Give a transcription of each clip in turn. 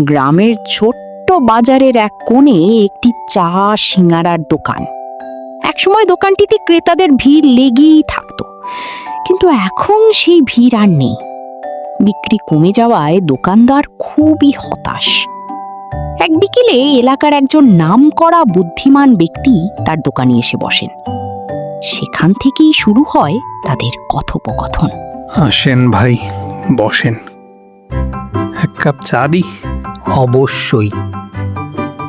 গ্রামের ছোট্ট বাজারের এক কোণে একটি চা সিঙাড়ার দোকান। একসময় দোকানটিতে ক্রেতাদের ভিড় লেগেই থাকতো, কিন্তু এখন সেই ভিড় আর নেই। বিক্রি কমে যাওয়ায় দোকানদার খুবই হতাশ। এক বিকেলে এলাকার একজন নামকরা বুদ্ধিমান ব্যক্তি তার দোকানে এসে বসেন। সেখান থেকেই শুরু হয় তাদের কথোপকথন। আসেন ভাই, বসেন, এক কাপ চা দি। অবশ্যই,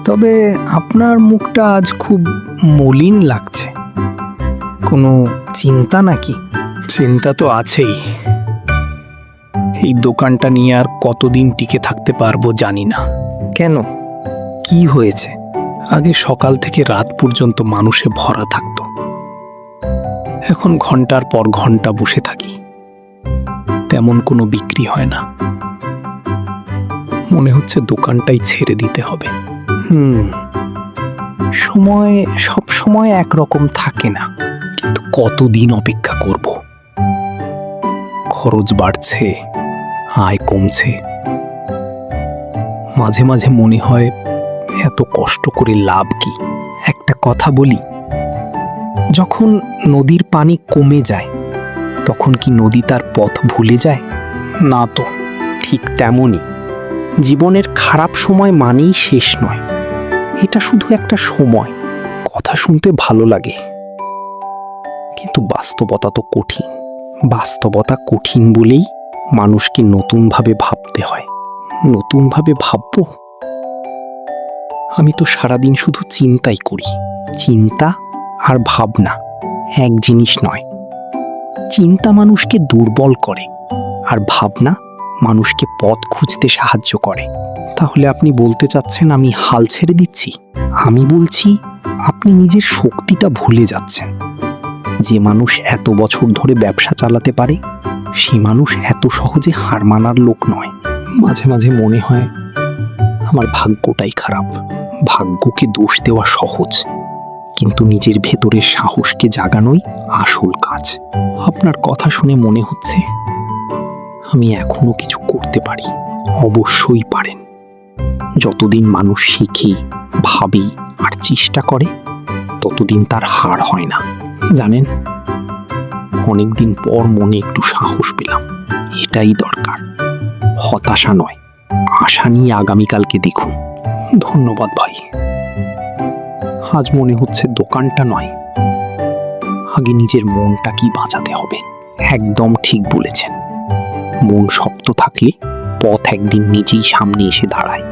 তবে আপনার মুখটা আজ খুব মলিন লাগছে। কোনো চিন্তা নাকি? চিন্তা তো আছেই। এই দোকানটা নিয়ে আর কতদিন টিকে থাকতে পারবো জানি না। কেন, কি হয়েছে? আগে সকাল থেকে রাত পর্যন্ত মানুষে ভরা থাকতো, এখন ঘন্টার পর ঘন্টা বসে থাকি, তেমন কোনো বিক্রি হয় না। মনে হচ্ছে দোকানটাই ছেড়ে দিতে হবে। সময় সব সময় একরকম থাকে না। কিন্তু কতদিন অপেক্ষা করব? খরচ বাড়ছে, আয় কমছে। মাঝে মাঝে মনে হয় এত কষ্ট করে লাভ কি? একটা কথা বলি, যখন নদীর পানি কমে যায় তখন কি নদী তার পথ ভুলে যায়? না তো। ঠিক তেমনই জীবনের খারাপ সময় মানেই শেষ নয়, এটা শুধু একটা সময়। কথা শুনতে ভালো লাগে, কিন্তু বাস্তবতা তো কঠিন। বাস্তবতা কঠিন বলেই মানুষকে নতুনভাবে ভাবতে হয়। নতুনভাবে ভাববো? আমি তো সারাদিন শুধু চিন্তাই করি। চিন্তা আর ভাবনা এক জিনিস নয়। চিন্তা মানুষকে দুর্বল করে, আর ভাবনা মানুষকে পথ খুঁজতে সাহায্য করে। তাহলে আপনি বলতে চাচ্ছেন আমি হাল ছেড়ে দিচ্ছি? আমি বলছি আপনি নিজের শক্তিটা ভুলে যাচ্ছেন। যে মানুষ এত বছর ধরে ব্যবসা চালাতে পারে, সে মানুষ এত সহজে হার মানার লোক নয়। মাঝে মাঝে মনে হয় আমার ভাগ্যটাই খারাপ। ভাগ্যকে দোষ দেওয়া সহজ, কিন্তু নিজের ভেতরের সাহসকে জাগানোই আসল কাজ। আপনার কথা শুনে মনে হচ্ছে আমি এখনো কিছু করতে পারি। অবশ্যই পারেন। যতদিন মানুষ শিখে, ভাবে আর চেষ্টা করে, ততদিন তার হার হয় না। জানেন, অনেকদিন পর মনে একটু সাহস পেলাম। এটাই দরকার। হতাশা নয়, আশা নিয়ে আগামীকালকে দেখুন। ধন্যবাদ ভাই। আজ মনে হচ্ছে দোকানটা নয়, আগে নিজের মনটাকেই বাঁচাতে হবে। একদম ঠিক বলেছেন। মন শক্ত থাকলে পথ একদিন নিজেই সামনে এসে দাঁড়ায়।